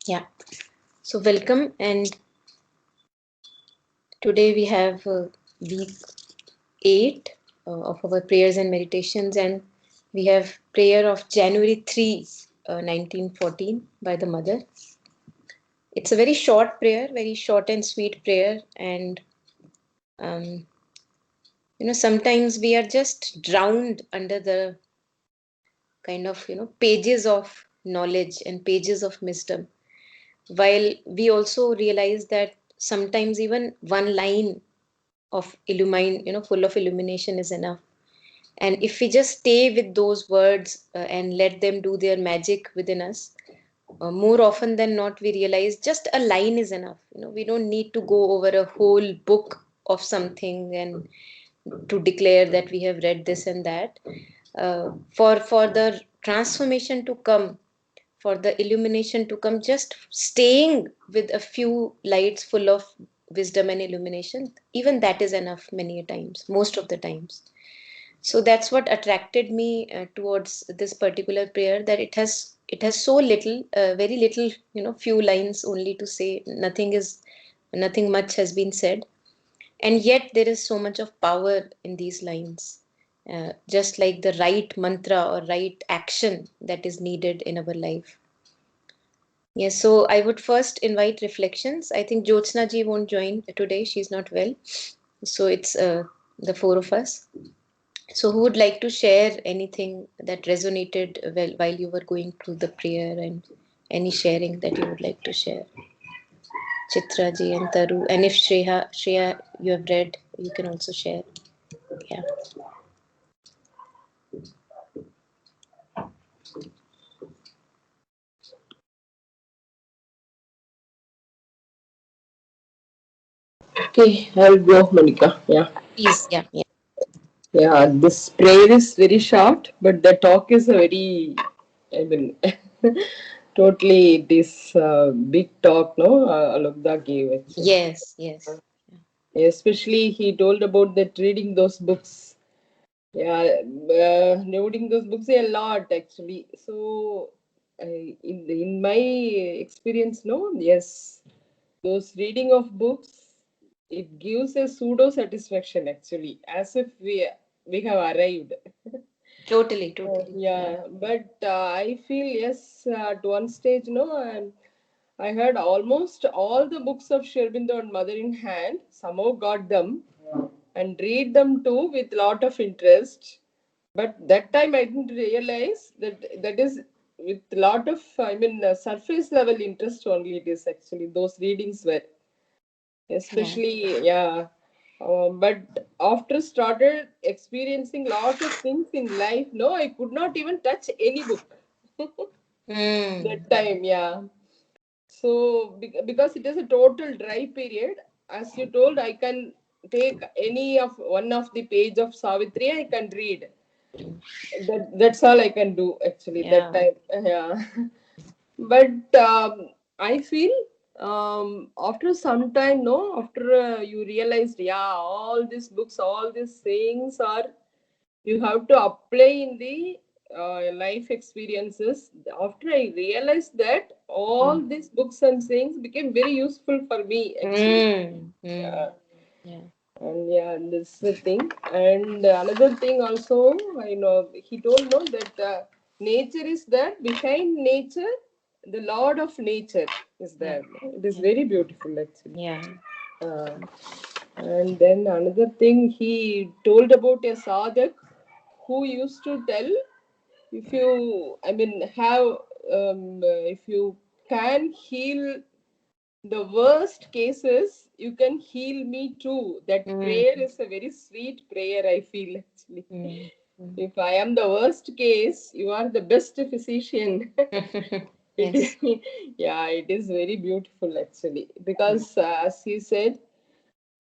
Yeah. So welcome, and today we have week 8 of our prayers and meditations, and we have prayer of January 3, 1914 by the mother. It's a very short prayer, very short and sweet prayer, and um, sometimes we are just drowned under the kind of pages of knowledge and pages of wisdom, while we also realize that sometimes even one line of illumine full of illumination is enough. And if we just stay with those words and let them do their magic within us, more often than not we realize just a line is enough. We don't need to go over a whole book of something and to declare that we have read this and that. For the transformation to come, for the illumination to come, just staying with a few lights full of wisdom and illumination, even that is enough many a times, most of the times. So that's what attracted me towards this particular prayer, that it has so little, very little, few lines only to say. Nothing much has been said, and yet there is so much of power in these lines, just like the right mantra or right action that is needed in our life. Yes, so I would first invite reflections. I think Jyotsna ji won't join today, she's not well, so it's the four of us. So who would like to share anything that resonated well while you were going through the prayer, and any sharing that you would like to share? Chitra ji and Taru, and if Shreya, you have read, you can also share. Yeah. Okay, I'll go, Monica. Yeah. Please, yeah, yeah. Yeah, this prayer is very short, but the talk is a very, I mean, totally it is a big talk, no? Alokda gave actually. Yes, yes. Especially he told about that reading those books. Yeah, reading those books a lot actually. So, in my experience, no, yes, those reading of books, it gives a pseudo satisfaction actually, as if we have arrived. Totally, totally. Yeah. Yeah, but I feel yes, at one stage, no, I had almost all the books of Sherbindo and Mother in hand. Somehow got them and read them too with lot of interest. But that time I didn't realize that that is with lot of, I mean, surface level interest only. It is actually those readings were Yeah. especially, yeah. But after started experiencing lot of things in life, no, I could not even touch any book. Mm. That time, yeah. So because it is a total dry period, as you told, I can take any of one of the page of Savitri, I can read. That's all I can do actually that Yeah. time. Yeah. But I feel after some time, no, after you realized, yeah, all these books, all these sayings are you have to apply in the life experiences. After I realized that all Mm. these books and sayings became very useful for me actually. Mm. Mm. Yeah. Yeah. And yeah, this is the thing. And another thing also, I know he told no that nature is there. Behind nature, the Lord of nature is Yeah. there. It is Yeah. very beautiful actually. Yeah. Uh, and then another thing he told about a sadhak who used to tell, if you, I mean, have if you can heal the worst cases, you can heal me too. That Mm. prayer is a very sweet prayer, I feel actually. Mm. Mm. If I am the worst case, you are the best physician. It is, Yes. yeah, it is very beautiful actually. Mm. Because as he said,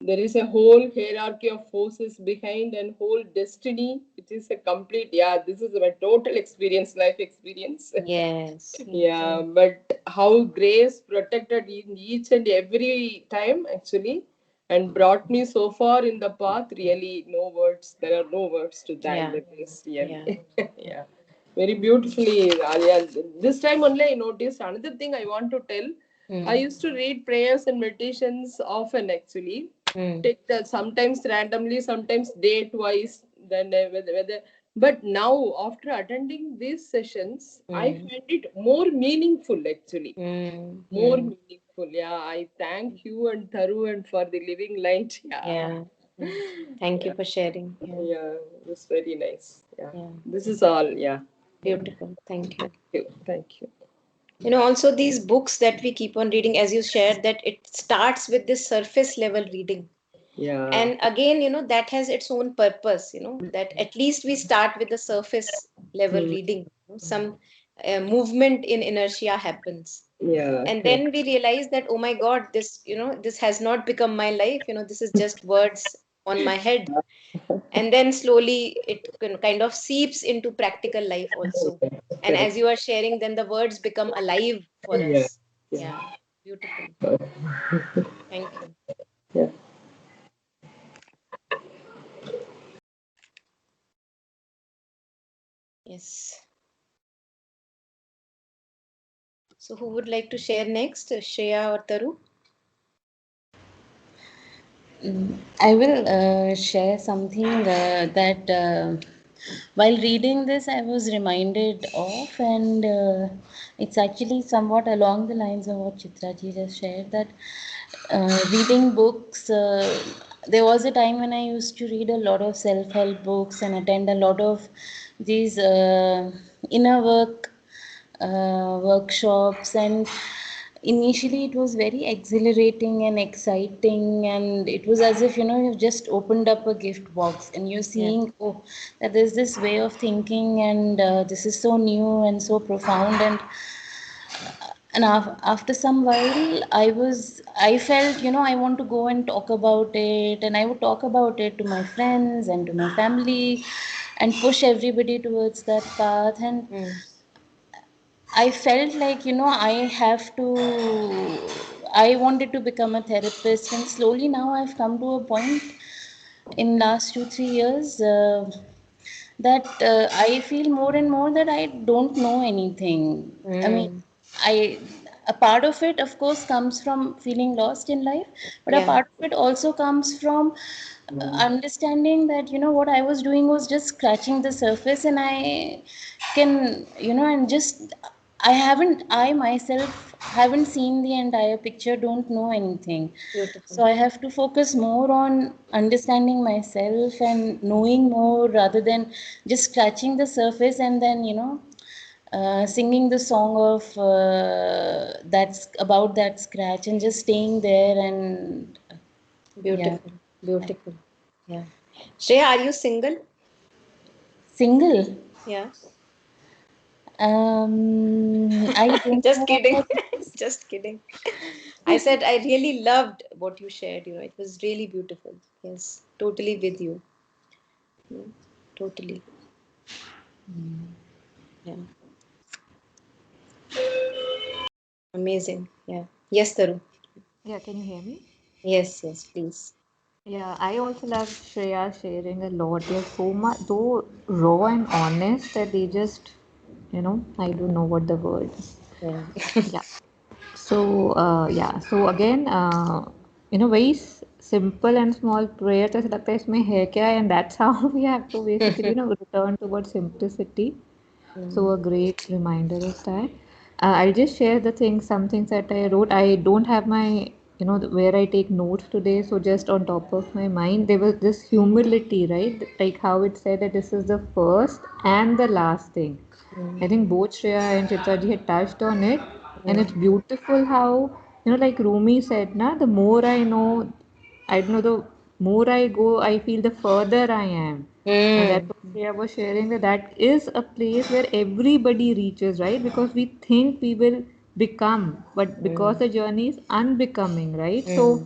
there is a whole hierarchy of forces behind and whole destiny. It is a complete, yeah, this is my total experience, life experience. Yes. Yes. Yeah, but how grace protected in each and every time actually and brought me so far in the path, really no words. There are no words to thank Yeah. the grace, Yeah. really. Yeah. Very beautifully, Alia. This time only I noticed another thing I want to tell. I Mm. used to read prayers and meditations often actually. Mm. Take the sometimes randomly, sometimes day twice. Then whether. But now after attending these sessions, I Mm. find it more meaningful actually. Mm. More Mm. meaningful. Yeah, I thank you and Tharu and for the living light. Yeah. Yeah. Yeah. Thank you Yeah. for sharing. Yeah. Yeah. It was very nice. Yeah. Yeah. This is all. Yeah. Yeah. Beautiful. Thank you. Thank you. Thank you. Also these books that we keep on reading, as you shared, that it starts with this surface level reading. Yeah. And again, that has its own purpose, that at least we start with the surface level Hmm. reading. Some movement in inertia happens. Yeah. And Correct. then we realize that, oh my God, this has not become my life. This is just words on my head. And then slowly it kind of seeps into practical life also. And Correct. as you are sharing, then the words become alive for Yeah. us. Yeah. Yeah, beautiful. Thank you. Yeah. Yes. So who would like to share next, Shreya or Taru? I will share something that while reading this, I was reminded of, and it's actually somewhat along the lines of what Chitra ji just shared, that reading books. There was a time when I used to read a lot of self-help books and attend a lot of these inner work workshops, and initially it was very exhilarating and exciting, and it was as if you've just opened up a gift box and you're Yeah. seeing, oh, that there's this way of thinking, and this is so new and so profound, and after some while I felt, I want to go and talk about it, and I would talk about it to my friends and to my family and push everybody towards that path. And Mm. I felt like, I wanted to become a therapist, and slowly now I've come to a point in last 2 3 years that I feel more and more that I don't know anything. I mean, Mm. I a part of it, of course, comes from feeling lost in life, but a Yeah. part of it also comes from understanding that what I was doing was just scratching the surface, and I can, and just I myself haven't seen the entire picture, don't know anything. So Beautiful. I have to focus more on understanding myself and knowing more rather than just scratching the surface and then, singing the song of that's about that scratch and just staying there and yeah. Beautiful. Beautiful. Yeah. Shreya, are you single? Single. Yeah. I don't Just know kidding. what Just kidding. I said I really loved what you shared. It was really beautiful. Yes, totally with you. Mm, totally. Yeah. Amazing. Yeah. Yes, Taru. Yeah, can you hear me? Yes, yes, please. Yeah, I also love Shreya sharing a lot. They're so much, so raw and honest that they just, I don't know what the word is. Yeah. Yeah. So again, very simple and small prayer. तो ऐसा लगता है इसमें है क्या? And that's how we have to basically, return towards simplicity. So Mm, a great reminder of that. I'll just share some things that I wrote. I don't have my, where I take notes today. So just on top of my mind, there was this humility, right? Like how it said that this is the first and the last thing. I mm, think both Shreya and Chitraji had touched on it, and it's mm, beautiful how, like Rumi said, na, the more I know, I don't know, the more I go, I feel the further I am. And that's mm, what Shreya was sharing, that is a place where everybody reaches, right? Because we think we will become, but because mm, the journey is unbecoming, right? So mm,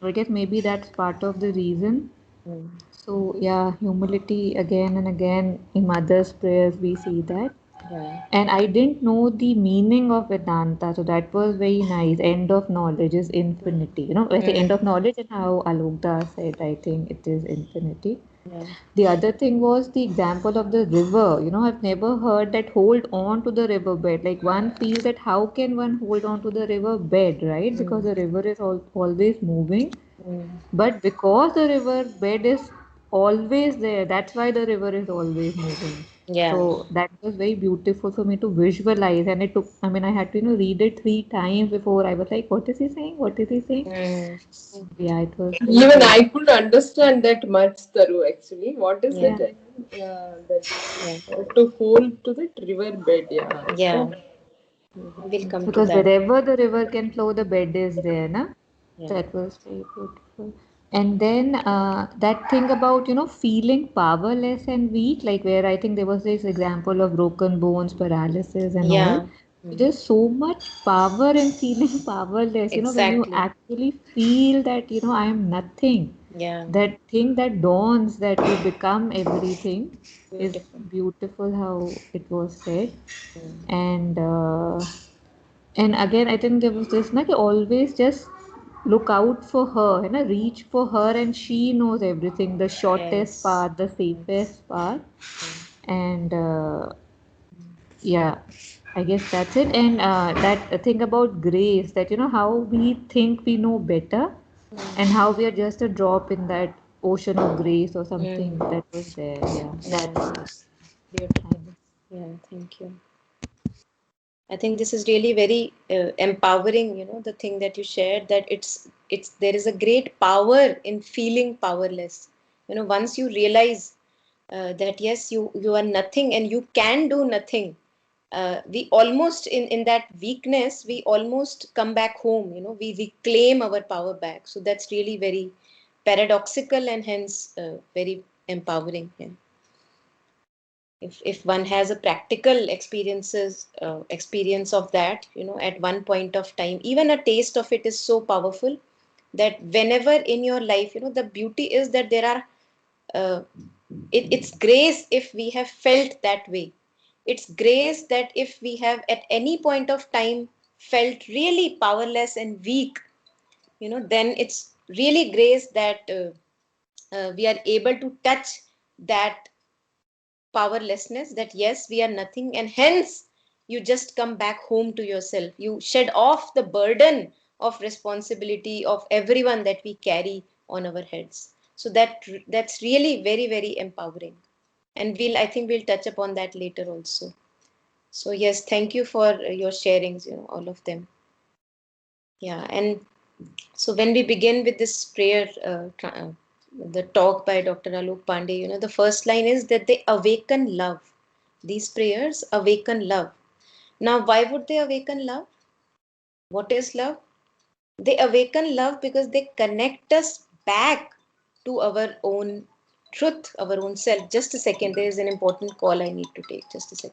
I guess maybe that's part of the reason. mm. So yeah, humility again and again in mother's prayers we see that. Yeah. And I didn't know the meaning of Vedanta, so that was very nice. End of knowledge is infinity. I say end Mm, of knowledge, and how Alok Das said, I think it is infinity. Yeah. The other thing was the example of the river. I've never heard that hold on to the riverbed. Like one feels that how can one hold on to the riverbed, right? Because the river is always moving. Mm. But because the river bed is always there, that's why the river is always moving. Yeah. So that was very beautiful for me to visualize. And it took, I mean, I had to, read it three times before I was like, what is he saying? What is he saying? Mm. So, yeah, it was very Even good. I could understand that much, Taru, actually. What is Yeah. that? Yeah. That Yeah. to hold to that river bed. Yeah. Yeah. Oh, We'll come to Because that. wherever the river can flow, the bed is there, na? Yeah. That was very beautiful. And then that thing about, feeling powerless and weak, like where I think there was this example of broken bones, paralysis, and all. Yeah. So Mm. there's so much power in feeling powerless, when you Exactly. actually feel that, I am nothing. Yeah. That thing that dawns that you become everything is Beautiful. beautiful how it was said. Mm. And again, I think there was this, like always just look out for her, reach for her, and she knows everything, the shortest Yes. path, the safest path. Mm. And yeah, I guess that's it. And that thing about grace, that how we think we know better, and how we are just a drop in that ocean of grace or something Mm. that was there. Yeah, that Yeah. was Beautiful. nice. Yeah. Thank you. I think this is really very empowering, the thing that you shared, that it's there is a great power in feeling powerless. Once you realize that yes, you are nothing and you can do nothing, we almost in that weakness we almost come back home. We claim our power back. So that's really very paradoxical and hence very empowering. Yeah. If one has a practical experience of that, at one point of time, even a taste of it is so powerful that whenever in your life, the beauty is that there are uh, it's grace if we have felt that way. It's grace that if we have at any point of time felt really powerless and weak, then it's really grace that we are able to touch that powerlessness, that yes, we are nothing, and hence you just come back home to yourself. You shed off the burden of responsibility of everyone that we carry on our heads. So that's really very, very empowering. And I think we'll touch upon that later also. So yes, thank you for your sharings, all of them. Yeah. And so when we begin with this prayer, the talk by Dr. Alok Pandey, the first line is that they awaken love. These prayers awaken love. Now, why would they awaken love? What is love? They awaken love because they connect us back to our own truth, our own self. Just a second, there is an important call I need to take. Just a second.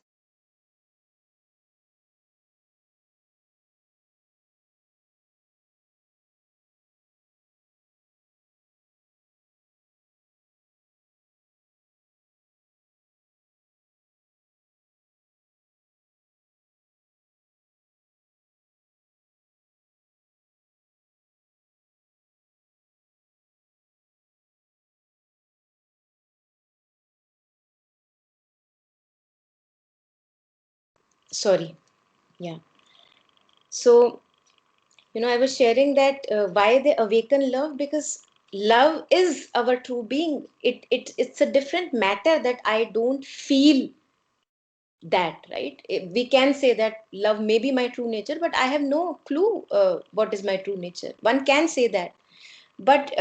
Sorry. Yeah. So, I was sharing that why they awaken love, because love is our true being. It's a different matter that I don't feel that, right? We can say that love may be my true nature, but I have no clue what is my true nature. One can say that. But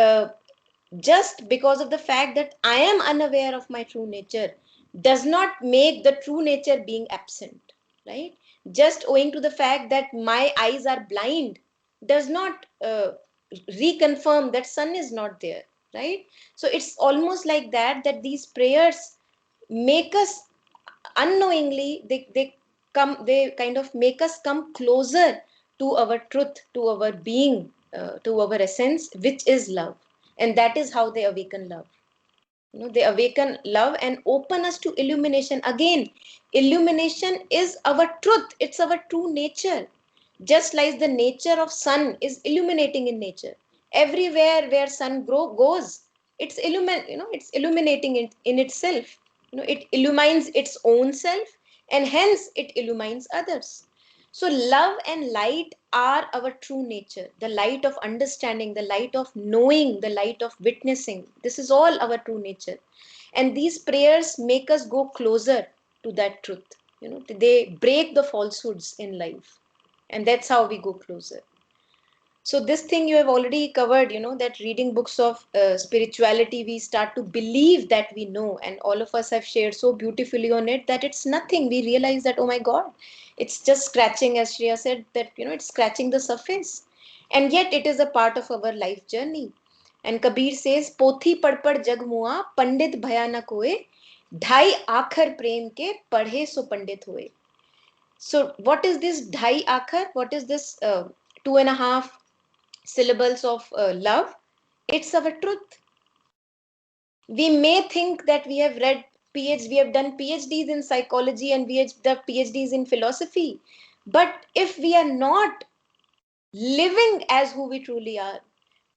just because of the fact that I am unaware of my true nature does not make the true nature being absent, right? Just owing to the fact that my eyes are blind does not reconfirm that sun is not there, right? So it's almost like that these prayers make us unknowingly, they kind of make us come closer to our truth, to our being, to our essence, which is love. And that is how they awaken love. They awaken love and open us to illumination. Again, illumination is our truth, it's our true nature. Just like the nature of sun is illuminating in nature, everywhere where sun goes, it's illuminating it in itself. It illumines its own self, and hence it illumines others. So love and light are our true nature, the light of understanding, the light of knowing, the light of witnessing. This is all our true nature. And these prayers make us go closer to that truth. They break the falsehoods in life, and that's how we go closer. So this thing you have already covered, that reading books of spirituality, we start to believe that we know, and all of us have shared so beautifully on it that it's nothing. We realize that, oh my God, it's just scratching, as Shreya said, that, it's scratching the surface. And yet it is a part of our life journey. And Kabir says, Pothi pad pad jag mua, pandit bhaya na koe, ढाई आखर प्रेम के पढ़े सो पंडित हुए. So what is this dhai akhar? What is this 2.5 syllables of love? It's our truth. We may think that we have read PhD, we have done PhDs in psychology, and we have done PhDs in philosophy. But if we are not living as who we truly are,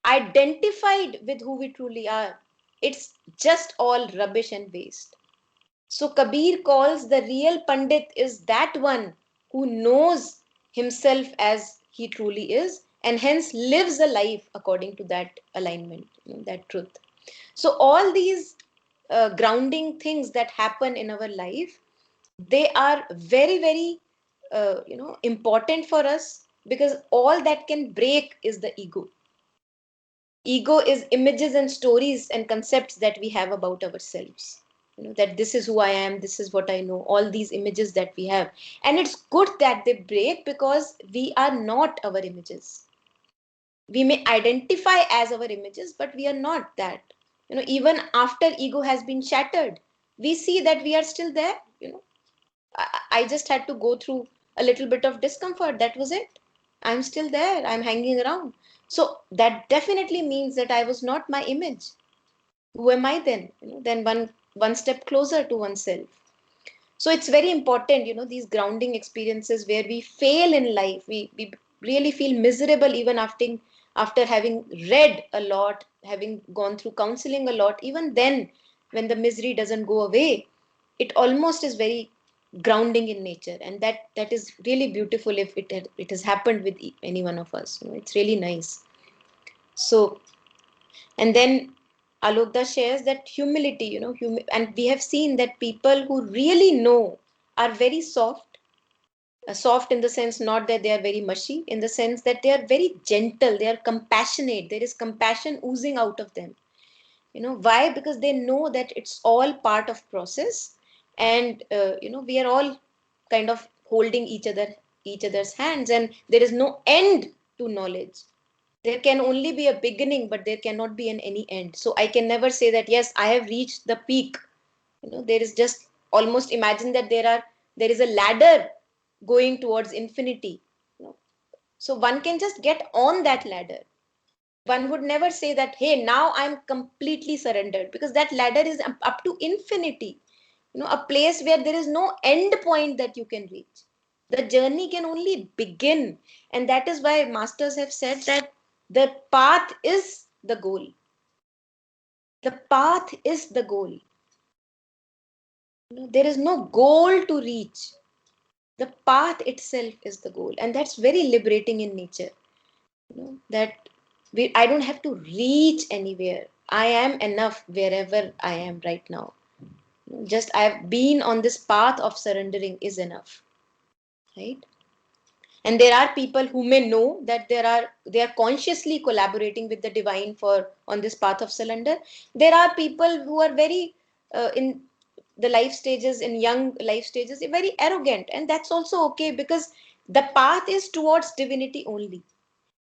identified with who we truly are, it's just all rubbish and waste. So Kabir calls the real Pandit is that one who knows himself as he truly is, and hence lives a life according to that alignment, that truth. So all these grounding things that happen in our life, they are very, very important for us, because all that can break is the ego. Ego is images and stories and concepts that we have about ourselves. That this is who I am, this is what I know, all these images that we have. And it's good that they break, because we are not our images. We may identify as our images, but we are not that. Even after ego has been shattered, we see that we are still there. I just had to go through a little bit of discomfort. That was it. I'm still there. I'm hanging around. So that definitely means that I was not my image. Who am I then? Then one step closer to oneself. So it's very important, these grounding experiences where we fail in life. We really feel miserable even after having read a lot, having gone through counseling a lot. Even then, when the misery doesn't go away, it almost is very grounding in nature, and that is really beautiful if it has happened with any one of us. It's really nice. So, and then Alokda shares that humility, and we have seen that people who really know are very soft. Soft in the sense, not that they are very mushy, in the sense that they are very gentle, they are compassionate, there is compassion oozing out of them. Why? Because they know that it's all part of process, and we are all kind of holding each other's hands, and there is no end to knowledge. There can only be a beginning, but there cannot be an any end. So I can never say that yes, I have reached the peak. There is just, almost imagine that there is a ladder going towards infinity. So one can just get on that ladder. One would never say that, hey, now I'm completely surrendered, because that ladder is up to infinity. A place where there is no end point that you can reach. The journey can only begin. And that is why masters have said that the path is the goal. The path is the goal. There is no goal to reach. The path itself is the goal. And that's very liberating in nature. That I don't have to reach anywhere. I am enough wherever I am right now. Just I've been on this path of surrendering is enough. Right? And there are people who may know that they are consciously collaborating with the divine for on this path of surrender. There are people who are very in the life stages, in young life stages, very arrogant, and that's also okay, because the path is towards divinity only.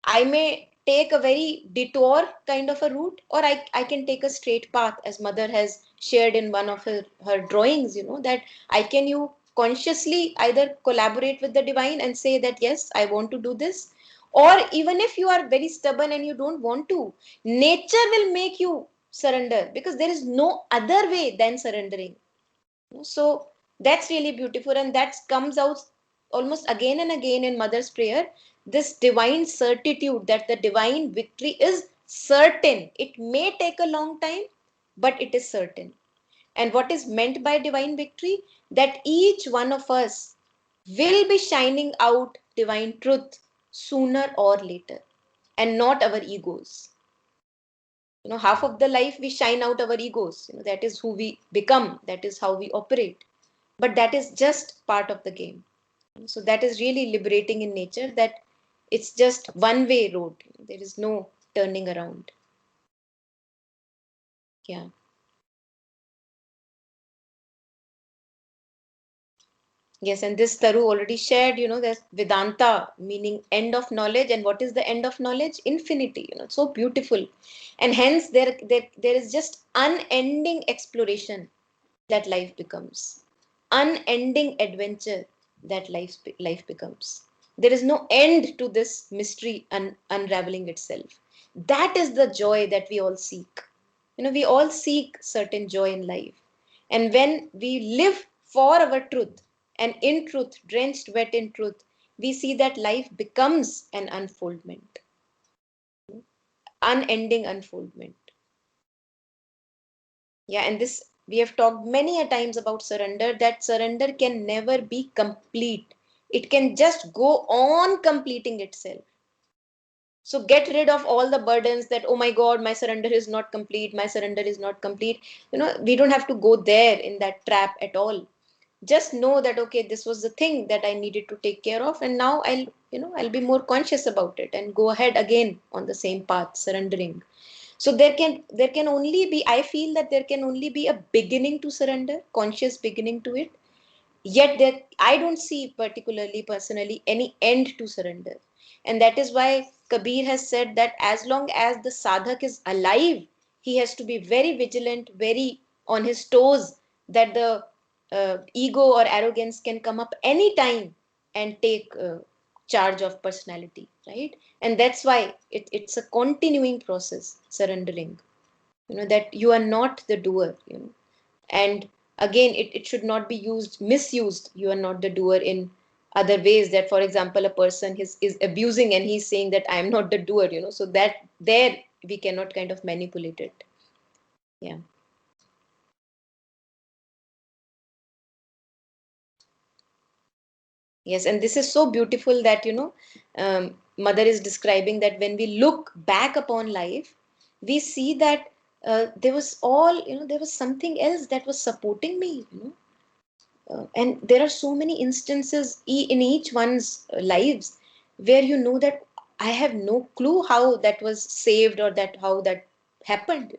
I may take a very detour kind of a route, or I can take a straight path, as mother has shared in one of her drawings, that I can you consciously either collaborate with the divine and say that, yes, I want to do this. Or even if you are very stubborn and you don't want to, nature will make you surrender, because there is no other way than surrendering. So that's really beautiful, and that comes out almost again and again in mother's prayer, this divine certitude that the divine victory is certain. It may take a long time, but it is certain. And what is meant by divine victory? That each one of us will be shining out divine truth sooner or later, and not our egos. Half of the life we shine out our egos. That is who we become, that is how we operate. But that is just part of the game. So that is really liberating in nature, that it's just one way road. There is no turning around. Yeah. Yes, and this Taru already shared, that Vedanta meaning end of knowledge. And what is the end of knowledge? Infinity. It's so beautiful. And hence there is just unending exploration that life becomes. Unending adventure that life becomes. There is no end to this mystery unraveling itself. That is the joy that we all seek. We all seek certain joy in life. And when we live for our truth, and in truth, drenched wet in truth, we see that life becomes an unfoldment, unending unfoldment. Yeah, and this we have talked many a times about surrender, that surrender can never be complete. It can just go on completing itself. So get rid of all the burdens that, oh my God, my surrender is not complete, my surrender is not complete. We don't have to go there in that trap at all. Just know that, okay, this was the thing that I needed to take care of, and now I'll be more conscious about it and go ahead again on the same path, surrendering. So there can only be, I feel that there can only be a beginning to surrender, conscious beginning to it. Yet there, I don't see particularly personally any end to surrender. And that is why Kabir has said that as long as the sadhak is alive, he has to be very vigilant, very on his toes, that the ego or arrogance can come up anytime and take charge of personality, right? And that's why it's a continuing process, surrendering. That you are not the doer. And again, it should not be misused. You are not the doer in other ways, that for example a person is abusing and he's saying that I am not the doer. So that there we cannot kind of manipulate it. Yeah. Yes, and this is so beautiful that mother is describing that when we look back upon life, we see that there was something else that was supporting me. And there are so many instances in each one's lives where that I have no clue how that was saved, or that how that happened.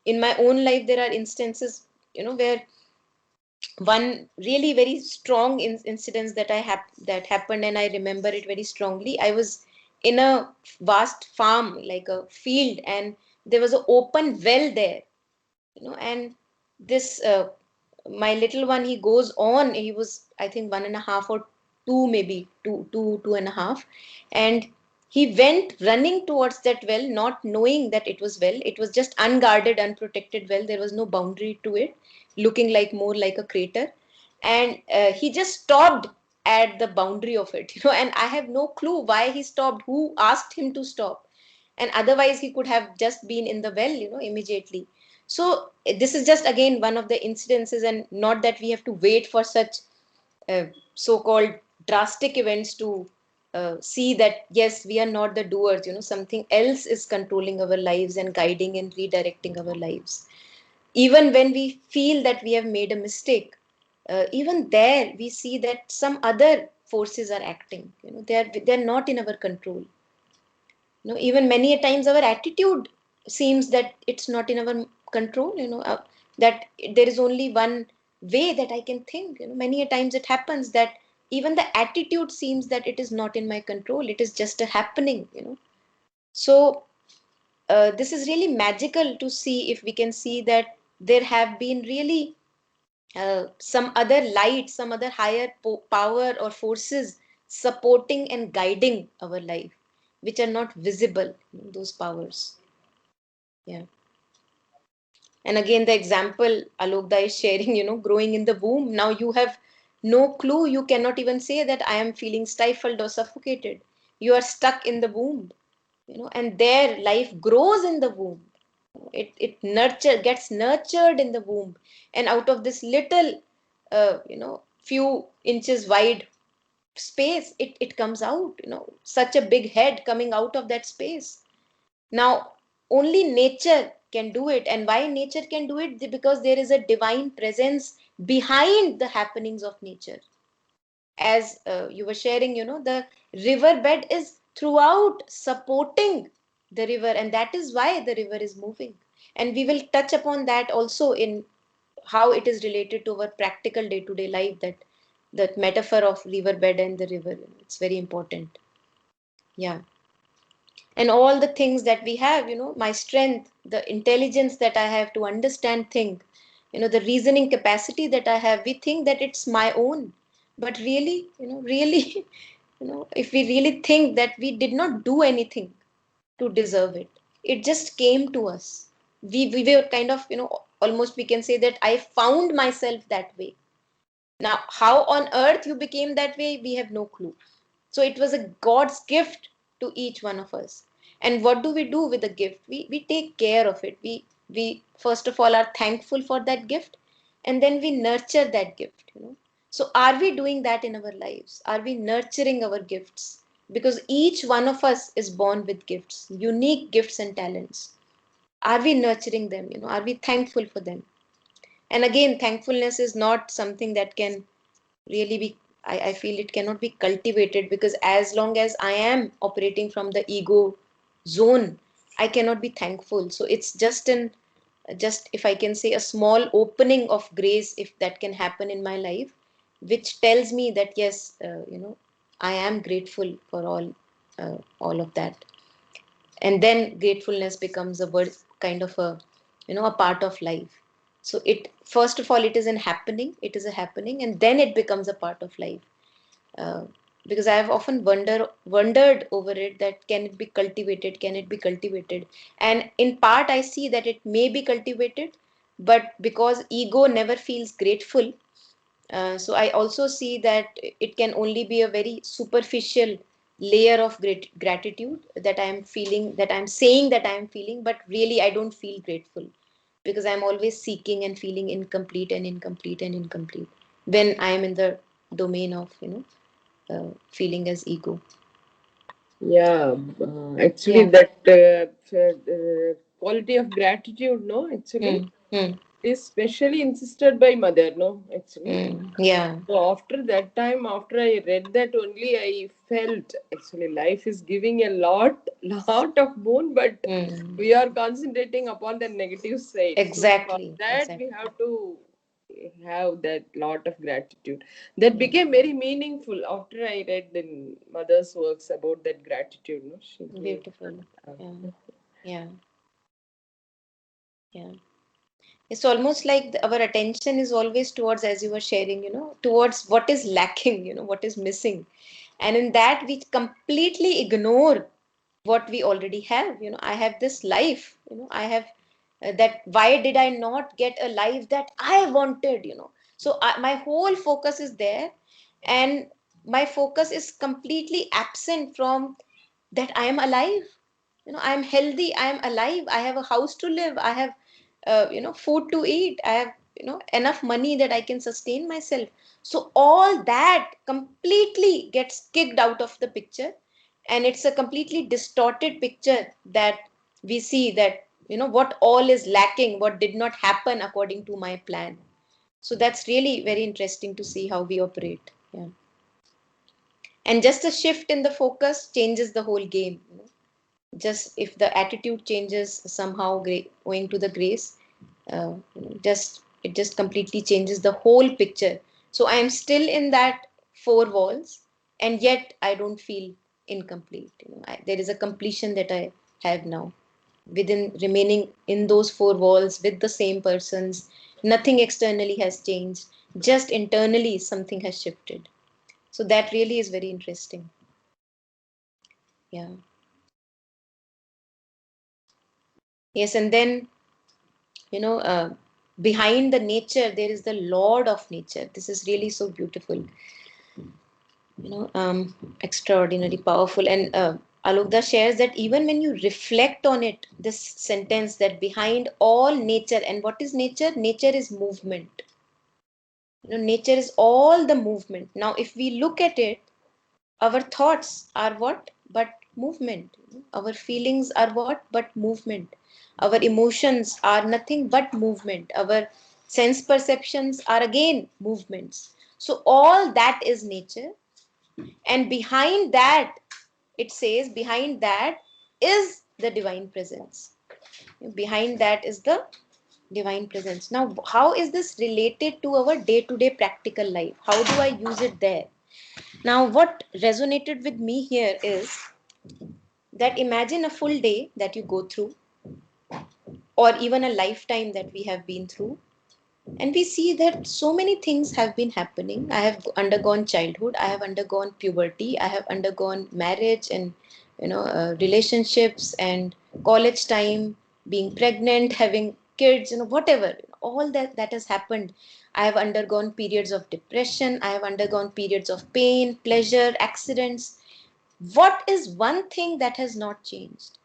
In my own life there are instances where one really very strong incidents that happened, and I remember it very strongly. I was in a vast farm, like a field, and there was an open well there. And this my little one, he goes on, he was I think 1.5 or two, maybe two and a half, and he went running towards that well, not knowing that it was well. It was just unguarded, unprotected well. There was no boundary to it, looking like more like a crater. And he just stopped at the boundary of it. And I have no clue why he stopped, who asked him to stop. And otherwise he could have just been in the well immediately. So this is just again one of the incidences, and not that we have to wait for such so-called drastic events to see that yes, we are not the doers. Something else is controlling our lives and guiding and redirecting our lives. Even when we feel that we have made a mistake, even there we see that some other forces are acting. They're not in our control. Even many a times our attitude seems that it's not in our control. That there is only one way that I can think. Many a times it happens that even the attitude seems that it is not in my control, it is just a happening. So this is really magical to see, if we can see that there have been really some other light, some other higher power or forces supporting and guiding our life, which are not visible, those powers. Yeah. And again, the example Alokda is sharing, growing in the womb. Now you have no clue. You cannot even say that I am feeling stifled or suffocated. You are stuck in the womb. and their life grows in the womb. It gets nurtured in the womb, and out of this little few inches wide space, it comes out, such a big head coming out of that space. Now, only nature can do it. And why nature can do it? Because there is a divine presence behind the happenings of nature. As you were sharing, the riverbed is throughout supporting the river, and that is why the river is moving. And we will touch upon that also in how it is related to our practical day-to-day life, that metaphor of riverbed and the river. It's very important. Yeah. And all the things that we have, my strength, the intelligence that I have to understand things, the reasoning capacity that I have, we think that it's my own. But really, really, if we really think that we did not do anything to deserve it, it just came to us. We were kind of, almost we can say that I found myself that way. Now, how on earth you became that way, we have no clue. So it was a God's gift to each one of us. And what do we do with the gift? We take care of it. We first of all are thankful for that gift, and then we nurture that gift. So are we doing that in our lives? Are we nurturing our gifts? Because each one of us is born with gifts, unique gifts and talents. Are we nurturing them? Are we thankful for them? And again, thankfulness is not something that can really be, I feel it cannot be cultivated, because as long as I am operating from the ego zone, I cannot be thankful. So it's just, if I can say, a small opening of grace, if that can happen in my life, which tells me that yes, I am grateful for all of that. And then gratefulness becomes a word, kind of a, a part of life. So it, first of all, it is a happening, and then it becomes a part of life. uh, because I have often wondered over it, that can it be cultivated? And in part I see that it may be cultivated, but because ego never feels grateful, so I also see that it can only be a very superficial layer of gratitude that I am feeling, that I'm saying that I am feeling, but really I don't feel grateful, because I'm always seeking and feeling incomplete and incomplete and incomplete when I am in the domain of, feeling as ego. Yeah, actually, Yeah. that quality of gratitude, no, actually, Hmm. Hmm. is specially insisted by mother, no, actually. Hmm. Yeah. So after that time, after I read that only, I felt actually life is giving a lot of boon, but Hmm. we are concentrating upon the negative side. So for Exactly. that, we Exactly. have to have that lot of gratitude. That Yeah. became very meaningful after I read the mother's works about that gratitude. No, she gave. Beautiful. Yeah. Uh, Yeah. Yeah. It's almost like our attention is always towards, as you were sharing, towards what is lacking, what is missing. And in that, we completely ignore what we already have. I have this life, I have that. Why did I not get a life that I wanted? So my whole focus is there, and my focus is completely absent from that I am alive. I am healthy, I am alive, I have a house to live, I have food to eat, I have enough money that I can sustain myself. So all that completely gets kicked out of the picture, and it's a completely distorted picture that we see, that what all is lacking, what did not happen according to my plan. So that's really very interesting to see how we operate. Yeah. And just a shift in the focus changes the whole game. Just if the attitude changes somehow, owing to the grace, just it just completely changes the whole picture. So I am still in that four walls, and yet I don't feel incomplete. There is a completion that I have now, within remaining in those four walls with the same persons. Nothing externally has changed, just internally something has shifted. So that really is very interesting. Yeah. Yes. And then, you know uh, behind the nature there is the lord of nature. This is really so beautiful, extraordinary powerful. And Alokda shares that even when you reflect on it, this sentence that behind all nature, and what is nature? Nature is movement. Nature is all the movement. Now, if we look at it, our thoughts are what? But movement. Our feelings are what? But movement. Our emotions are nothing but movement. Our sense perceptions are again movements. So, all that is nature. And behind that, it says, behind that is the divine presence. Behind that is the divine presence. Now, how is this related to our day to day practical life? How do I use it there? Now, what resonated with me here is that imagine a full day that you go through, or even a lifetime that we have been through, and we see that so many things have been happening. I have undergone childhood, I have undergone puberty, I have undergone marriage and relationships and college time, being pregnant, having kids, whatever, all that has happened. I have undergone periods of depression, I have undergone periods of pain, pleasure, accidents. What is one thing that has not changed?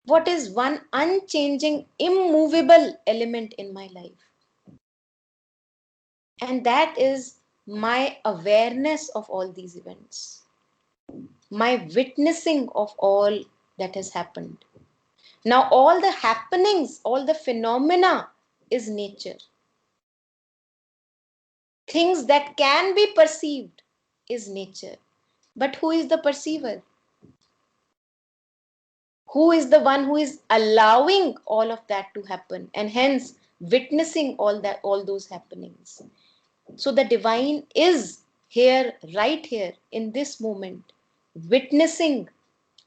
What is one unchanging, immovable element in my life? And that is my awareness of all these events, my witnessing of all that has happened. Now, all the happenings, all the phenomena is nature. Things that can be perceived is nature. But who is the perceiver? Who is the one who is allowing all of that to happen and hence witnessing all those happenings? So the divine is here, right here in this moment, witnessing.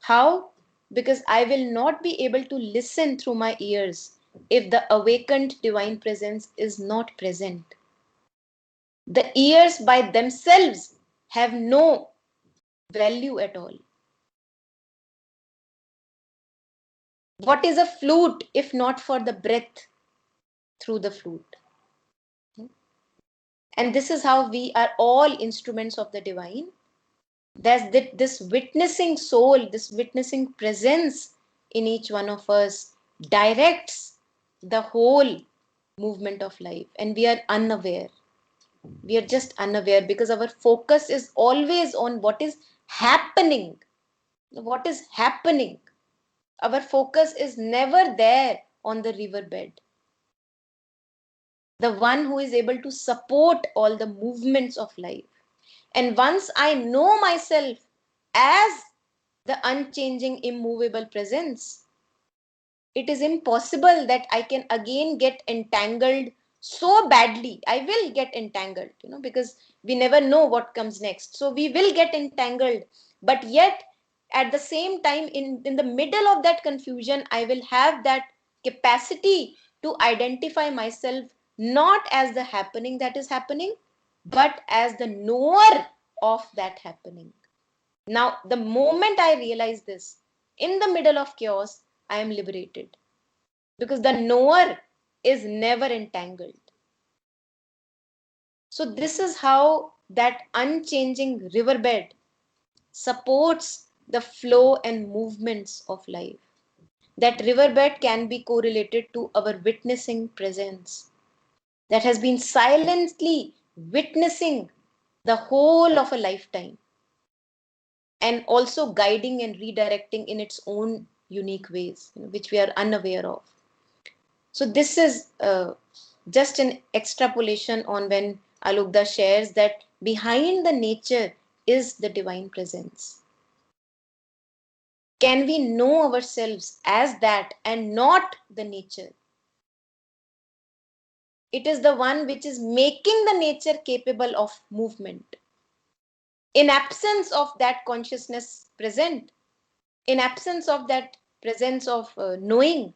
How? Because I will not be able to listen through my ears if the awakened divine presence is not present. The ears by themselves have no value at all. What is a flute if not for the breath through the flute? And this is how we are all instruments of the divine. There's this witnessing soul, this witnessing presence in each one of us directs the whole movement of life, and we are unaware. We are just unaware because our focus is always on what is happening. What is happening? Our focus is never there on the riverbed, the one who is able to support all the movements of life. And once I know myself as the unchanging, immovable presence, it is impossible that I can again get entangled so badly. I will get entangled, because we never know what comes next. So we will get entangled. But yet, at the same time, in the middle of that confusion, I will have that capacity to identify myself not as the happening that is happening, but as the knower of that happening. Now, the moment I realize this, in the middle of chaos, I am liberated because the knower is never entangled. So, this is how that unchanging riverbed supports the flow and movements of life. That riverbed can be correlated to our witnessing presence that has been silently witnessing the whole of a lifetime, and also guiding and redirecting in its own unique ways, which we are unaware of. So this is just an extrapolation on when Alugda shares that behind the nature is the divine presence. Can we know ourselves as that and not the nature? It is the one which is making the nature capable of movement. In absence of that consciousness present, in absence of that presence of knowing,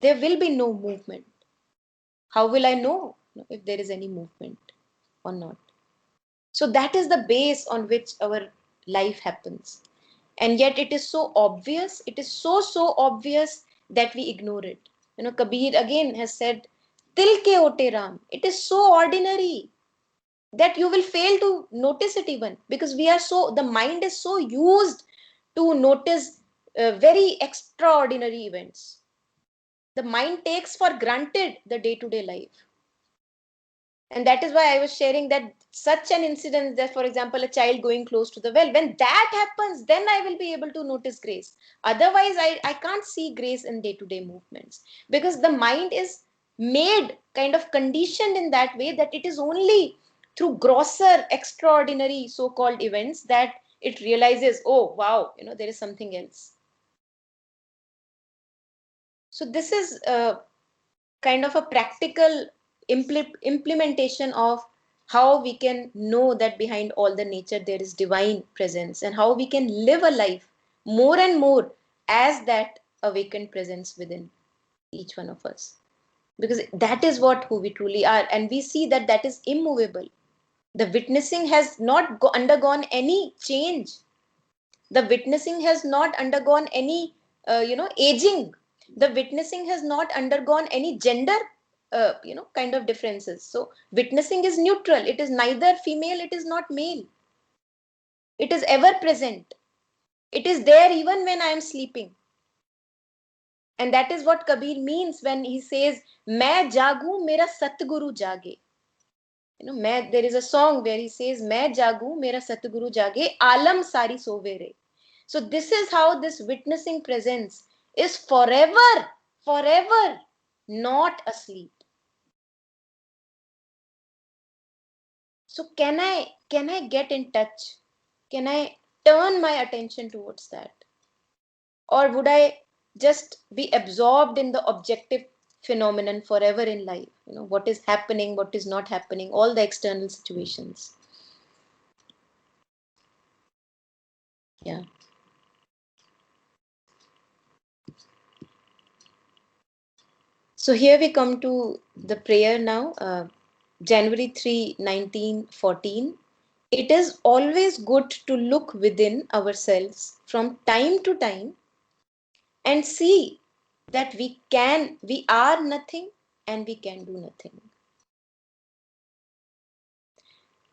there will be no movement. How will I know if there is any movement or not? So that is the base on which our life happens. And yet it is so obvious, it is so obvious that we ignore it. Kabir again has said, Til ke ote Ram. It is so ordinary that you will fail to notice it even because the mind is so used to notice very extraordinary events. The mind takes for granted the day-to-day life. And that is why I was sharing that such an incident, that for example, a child going close to the well, when that happens, then I will be able to notice grace. Otherwise, I can't see grace in day-to-day movements, because the mind is made kind of conditioned in that way that it is only through grosser, extraordinary so-called events that it realizes, oh, wow, there is something else. So this is kind of a practical implementation of how we can know that behind all the nature there is divine presence, and how we can live a life more and more as that awakened presence within each one of us, because that is what who we truly are, and we see that that is immovable. The witnessing has not undergone any change. The witnessing has not undergone any aging. The witnessing has not undergone any gender kind of differences. So witnessing is neutral. It is neither female, it is not male. It is ever present. It is there even when I am sleeping. And that is what Kabir means when he says, मैं जागूं मेरा सतगुरु जागे. There is a song where he says, मैं जागूं मेरा सतगुरु जागे, आलम सारी सोवे रे. So this is how this witnessing presence is forever, forever not asleep. So can I get in touch? Can I turn my attention towards that? Or would I just be absorbed in the objective phenomenon forever in life? What is happening, what is not happening, all the external situations. Yeah. So here we come to the prayer now, January 3, 1914. It is always good to look within ourselves from time to time and see that we are nothing and we can do nothing.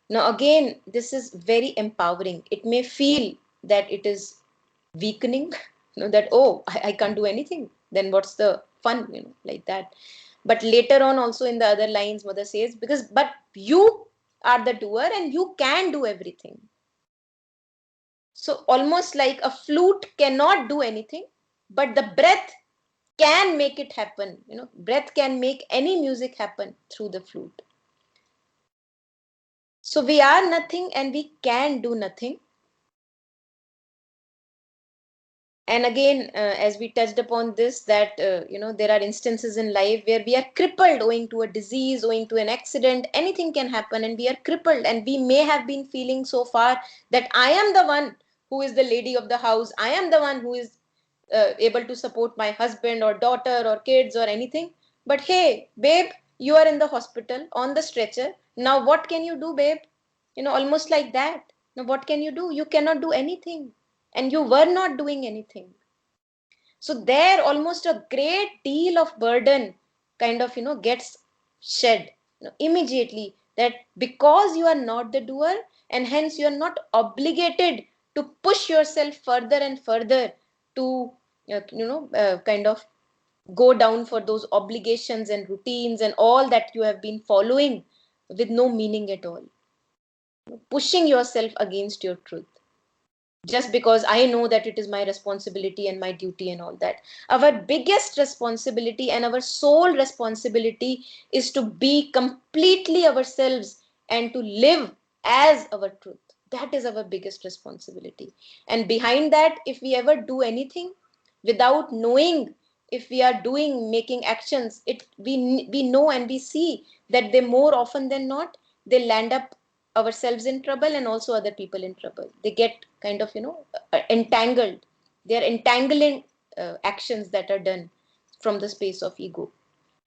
Now again, this is very empowering. It may feel that it is weakening, that, oh, I can't do anything. Then what's the fun, like that. But later on also in the other lines, Mother says, but you are the doer and you can do everything. So almost like a flute cannot do anything, but the breath can make it happen. Breath can make any music happen through the flute. So we are nothing and we can do nothing. And again, as we touched upon this, that there are instances in life where we are crippled owing to a disease, owing to an accident. Anything can happen and we are crippled, and we may have been feeling so far that I am the one who is the lady of the house, I am the one who is able to support my husband or daughter or kids or anything. But hey, babe, you are in the hospital on the stretcher. Now what can you do, babe? Almost like that. Now what can you do? You cannot do anything, and you were not doing anything. So there almost a great deal of burden kind of gets shed immediately, that because you are not the doer, and hence you are not obligated to push yourself further and further to kind of go down for those obligations and routines and all that you have been following with no meaning at all, pushing yourself against your truth just because I know that it is my responsibility and my duty and all that. Our biggest responsibility and our sole responsibility is to be completely ourselves and to live as our truth. That is our biggest responsibility. And behind that, if we ever do anything without knowing, if we are making actions, we know and we see that they more often than not, they land up ourselves in trouble and also other people in trouble. They get kind of entangled. They are entangling actions that are done from the space of ego,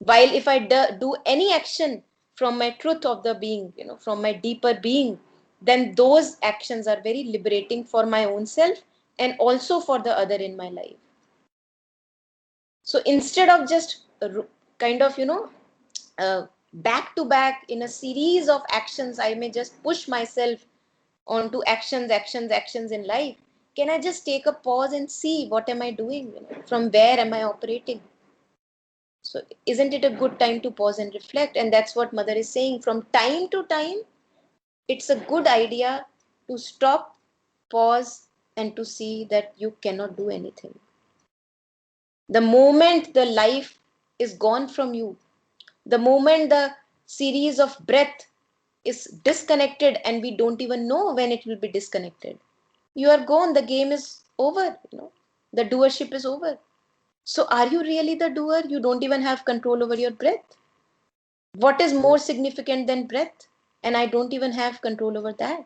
while if I do any action from my truth of the being, from my deeper being, then those actions are very liberating for my own self and also for the other in my life. So instead of just kind of back to back in a series of actions, I may just push myself onto actions in life. Can I just take a pause and see what am I doing? From where am I operating? So isn't it a good time to pause and reflect? And that's what mother is saying. From time to time, it's a good idea to stop, pause, and to see that you cannot do anything. The moment the life is gone from you, the moment the series of breath is disconnected and we don't even know when it will be disconnected, you are gone. The game is over. The doership is over. So are you really the doer? You don't even have control over your breath. What is more significant than breath? And I don't even have control over that.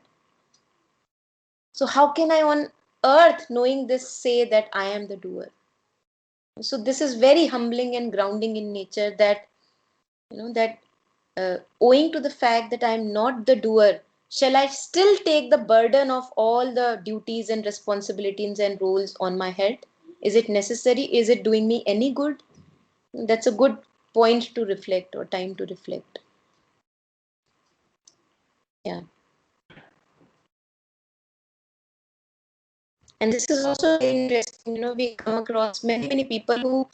So how can I on earth, knowing this, say that I am the doer? So this is very humbling and grounding in nature, that that owing to the fact that I am not the doer, shall I still take the burden of all the duties and responsibilities and roles on my head? Is it necessary? Is it doing me any good? That's a good point to reflect, or time to reflect. Yeah. And this is also very interesting. We come across many people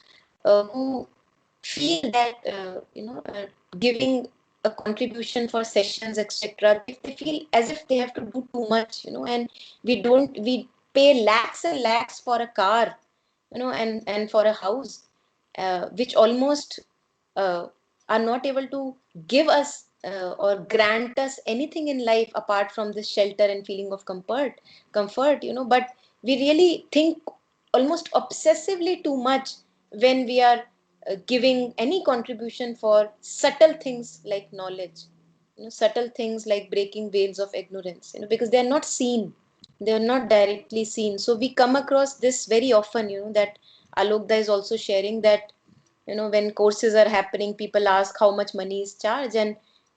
who feel that giving a contribution for sessions, etc., if they feel as if they have to do too much, and we pay lakhs and lakhs for a car, and for a house, which almost uh, are not able to give us or grant us anything in life apart from this shelter and feeling of comfort. But we really think almost obsessively too much when we are giving any contribution for subtle things like knowledge, subtle things like breaking veils of ignorance, because they are not seen, they are not directly seen. So we come across this very often, that Alokda is also sharing, that when courses are happening, people ask how much money is charged, and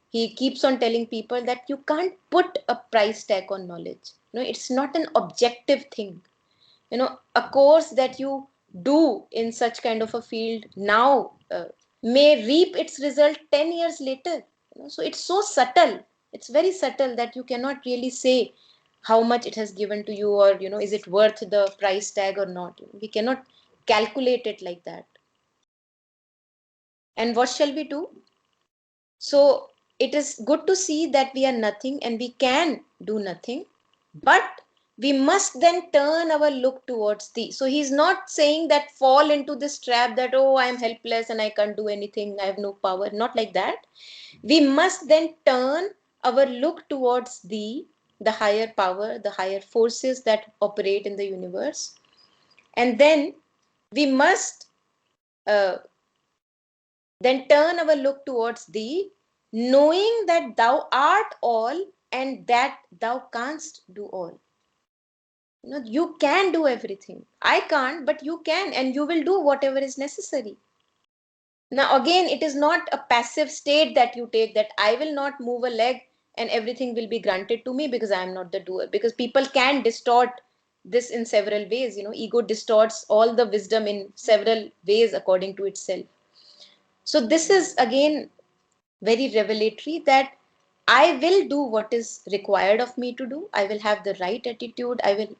he keeps on telling people that you can't put a price tag on knowledge. It's not an objective thing. A course that you do in such kind of a field now may reap its result 10 years later. So it's so subtle, it's very subtle, that you cannot really say how much it has given to you, or is it worth the price tag or not. We cannot calculate it like that. And what shall we do? So it is good to see that we are nothing and we can do nothing, but we must then turn our look towards thee. So he's not saying that fall into this trap that, oh, I am helpless and I can't do anything, I have no power. Not like that. We must then turn our look towards thee, the higher power, the higher forces that operate in the universe. And then we must uh, then turn our look towards thee, knowing that thou art all and that thou canst do all. You can do everything. I can't, but you can, and you will do whatever is necessary. Now, again, it is not a passive state that you take, that I will not move a leg and everything will be granted to me because I am not the doer. Because people can distort this in several ways. Ego distorts all the wisdom in several ways according to itself. So this is again very revelatory, that I will do what is required of me to do. I will have the right attitude. I will,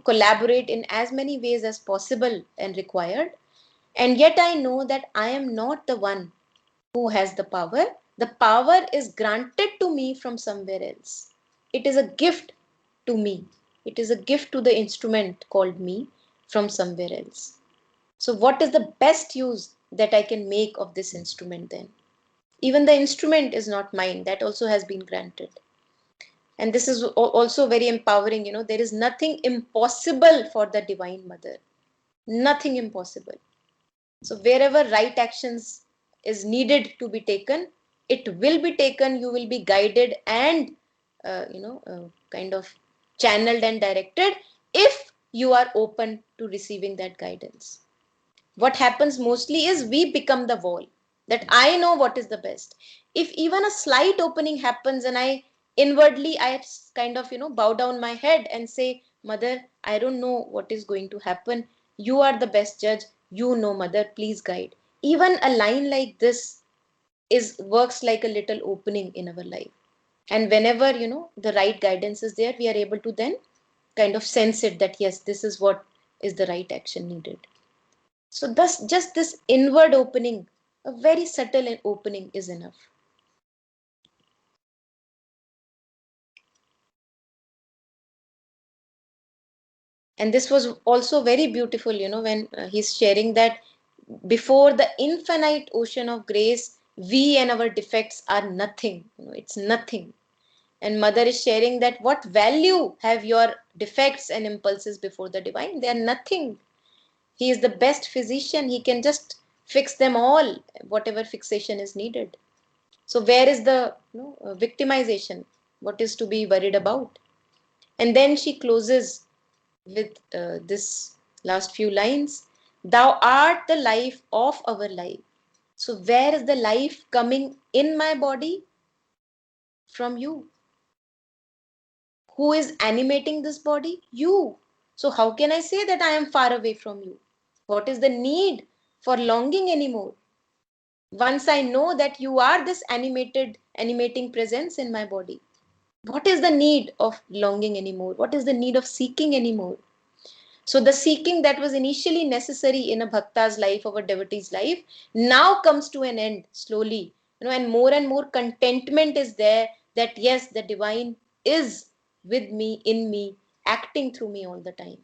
collaborate in as many ways as possible and required. And yet I know that I am not the one who has the power. The power is granted to me from somewhere else. It is a gift to me. It is a gift to the instrument called me from somewhere else. So what is the best use that I can make of this instrument then? Even the instrument is not mine, that also has been granted. And this is also very empowering. There is nothing impossible for the Divine Mother, nothing impossible. So wherever right actions is needed to be taken, it will be taken. You will be guided and kind of channeled and directed, if you are open to receiving that guidance. What happens mostly is we become the wall, that I know what is the best. If even a slight opening happens and I inwardly, I kind of bow down my head and say, Mother, I don't know what is going to happen, you are the best judge, Mother, please guide. Even a line like this is works like a little opening in our life. And whenever the right guidance is there, we are able to then kind of sense it that yes, this is what is the right action needed. So thus just this inward opening, a very subtle opening, is enough. And this was also very beautiful, when he's sharing that before the infinite ocean of grace, we and our defects are nothing. It's nothing. And mother is sharing that what value have your defects and impulses before the divine? They are nothing. He is the best physician. He can just fix them all, whatever fixation is needed. So where is the victimization? What is to be worried about? And then she closes with this last few lines: Thou art the life of our life. So where is the life coming in my body? From you. Who is animating this body? You. So how can I say that I am far away from you? What is the need for longing anymore? Once I know that you are this animating presence in my body, what is the need of longing anymore? What is the need of seeking anymore? So the seeking that was initially necessary in a bhakta's life, or a devotee's life, now comes to an end slowly. And more contentment is there that yes, the divine is with me, in me, acting through me all the time.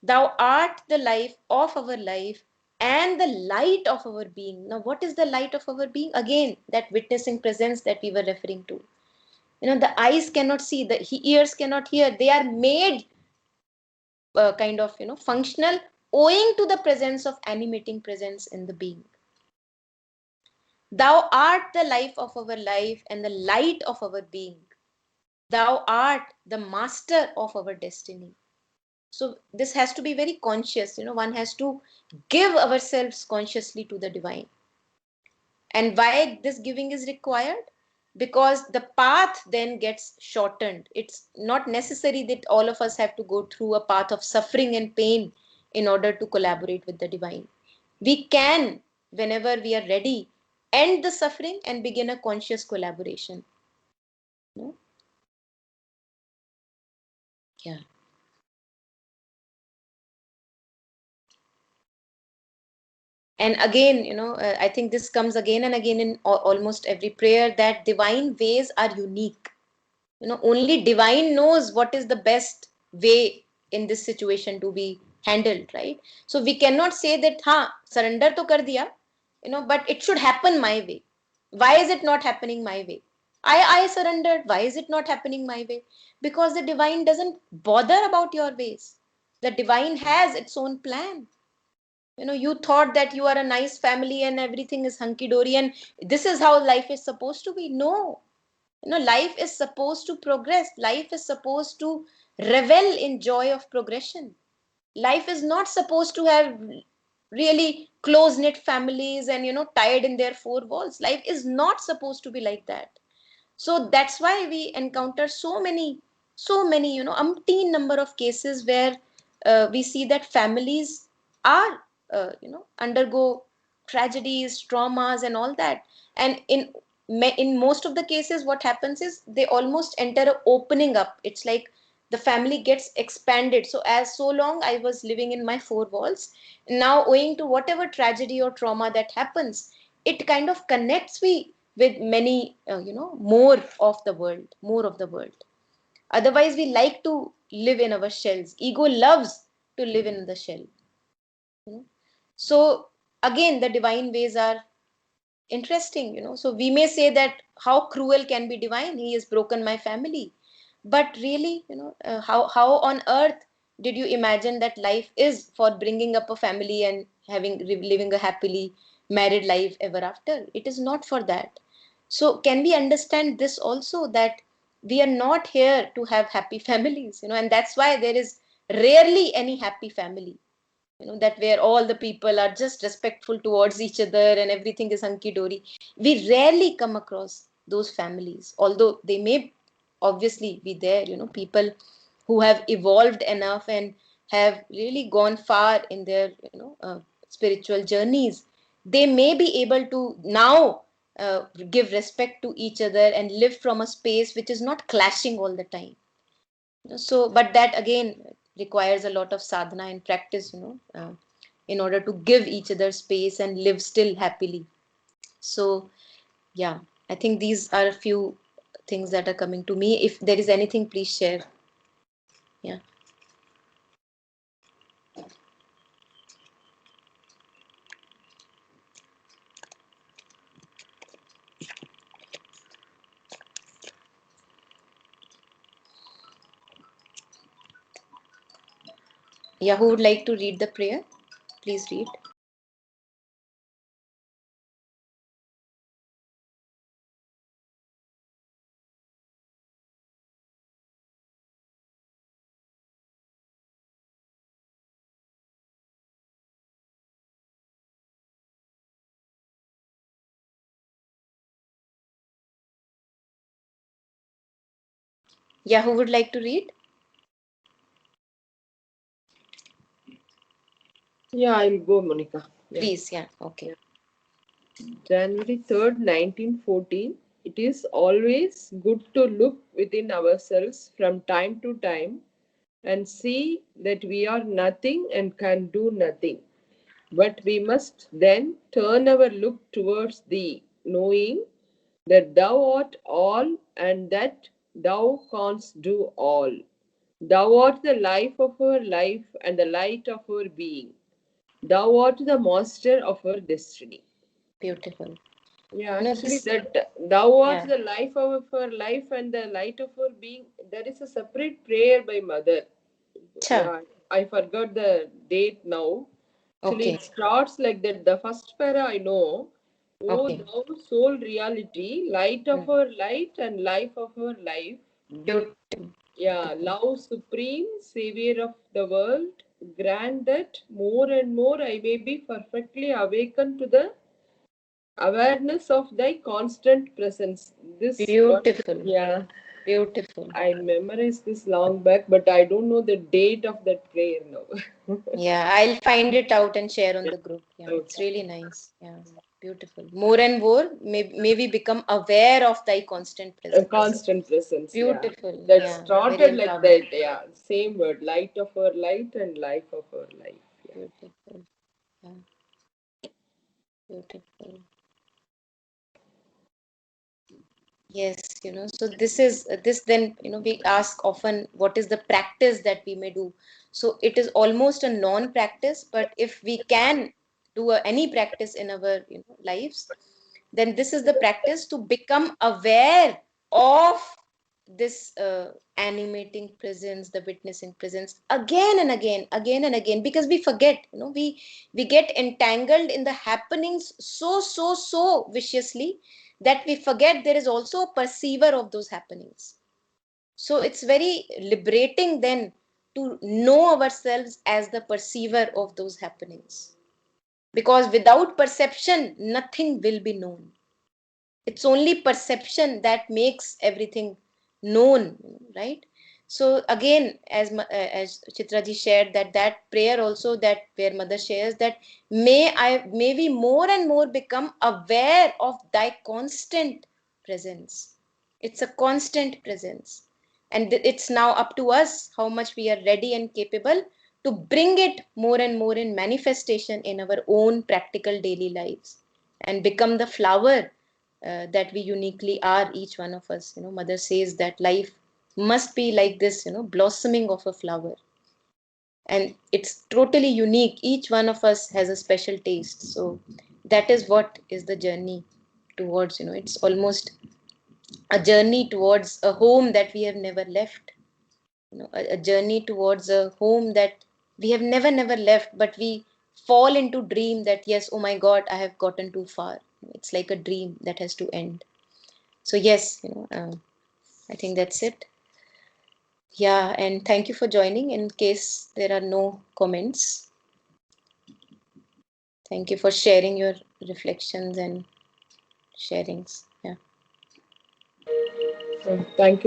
Thou art the life of our life and the light of our being. Now, what is the light of our being? Again, that witnessing presence that we were referring to. The eyes cannot see, the ears cannot hear. They are made kind of functional owing to the presence of animating presence in the being. Thou art the life of our life and the light of our being. Thou art the master of our destiny. So this has to be very conscious. One has to give ourselves consciously to the divine. And why this giving is required? Because the path then gets shortened. It's not necessary that all of us have to go through a path of suffering and pain in order to collaborate with the divine. We can, whenever we are ready, end the suffering and begin a conscious collaboration. No? Yeah. And again, I think this comes again and again in almost every prayer, that divine ways are unique. Only divine knows what is the best way in this situation to be handled, right? So we cannot say that surrender to kar diya, but it should happen my way. Why is it not happening my way? I surrendered. Why is it not happening my way? Because the divine doesn't bother about your ways. The divine has its own plan. You thought that you are a nice family and everything is hunky dory and this is how life is supposed to be. No, life is supposed to progress. Life is supposed to revel in joy of progression. Life is not supposed to have really close knit families and tied in their four walls. Life is not supposed to be like that. So that's why we encounter so many umpteen number of cases where we see that families are undergo tragedies, traumas and all that. And in most of the cases what happens is they almost enter a opening up. It's like the family gets expanded. So as so long I was living in my four walls, now owing to whatever tragedy or trauma that happens, it kind of connects me with many more of the world. Otherwise we like to live in our shells. Ego loves to live in the shell. So again, the divine ways are interesting. So we may say that how cruel can be divine? He has broken my family. But really, how on earth did you imagine that life is for bringing up a family and living a happily married life ever after? It is not for that. So can we understand this also, that we are not here to have happy families, and that's why there is rarely any happy family, that where all the people are just respectful towards each other and everything is hunky dory. We rarely come across those families, although they may obviously be there, people who have evolved enough and have really gone far in their spiritual journeys. They may be able to now give respect to each other and live from a space which is not clashing all the time. So, but that again requires a lot of sadhana and practice, in order to give each other space and live still happily. So, yeah, I think these are a few things that are coming to me. If there is anything, please share. Yeah. Yeah, who would like to read the prayer? Please read. Yeah, who would like to read? Yeah, I'll go, Monica. Yeah. Please, yeah, okay. January 3rd, 1914. It is always good to look within ourselves from time to time and see that we are nothing and can do nothing. But we must then turn our look towards Thee, knowing that Thou art all and that Thou canst do all. Thou art the life of our life and the light of our being. Thou art the master of our destiny. Beautiful. Yeah, actually, This, that thou art yeah, the life of our life and the light of our being. There is a separate prayer by Mother. cha, Yeah, I forgot the date now. Actually, okay, it starts like that. The first para I know. O okay. thou sole reality, light of Hmm. our light and life of our life. Beautiful, Yeah, beautiful. love supreme, savior of the world. Grant that more and more I may be perfectly awakened to the awareness of thy constant presence. This one, Beautiful, yeah, beautiful. I memorized this long back, but I don't know the date of that prayer now. Yeah, I'll find it out and share on Yeah. the group. Yeah, it's Okay. really nice. Yeah, beautiful. More and more, may we become aware of thy constant A presence. constant presence, yeah. Beautiful. That Yeah, very started like empowering. that, yeah. Same word, light of our light and life of our life. Yeah. Beautiful. Yeah, beautiful. Yes, so this is this then, we ask often what is the practice that we may do. So it is almost a non-practice, but if we can do any practice in our, lives, then this is the practice to become aware of this animating presence, the witnessing presence again and again, because we forget, we get entangled in the happenings so viciously that we forget there is also a perceiver of those happenings. So it's very liberating then to know ourselves as the perceiver of those happenings, because without perception nothing will be known. It's only perception that makes everything known, right? So again, as Chitra ji shared, that prayer also, that where mother shares that may we more and more become aware of thy constant presence. It's a constant presence, and it's now up to us how much we are ready and capable to bring it more and more in manifestation in our own practical daily lives and become the flower that we uniquely are, each one of us. Mother says that life must be like this, blossoming of a flower. And it's totally unique. Each one of us has a special taste. So that is what is the journey towards, it's almost a journey towards a home that we have never left, a journey towards a home that we have never left, but we fall into dream that, yes, oh my God, I have gotten too far. It's like a dream that has to end. So yes, I think that's it. Yeah, and thank you for joining. In case there are no comments, thank you for sharing your reflections and sharings. Yeah. Thank you.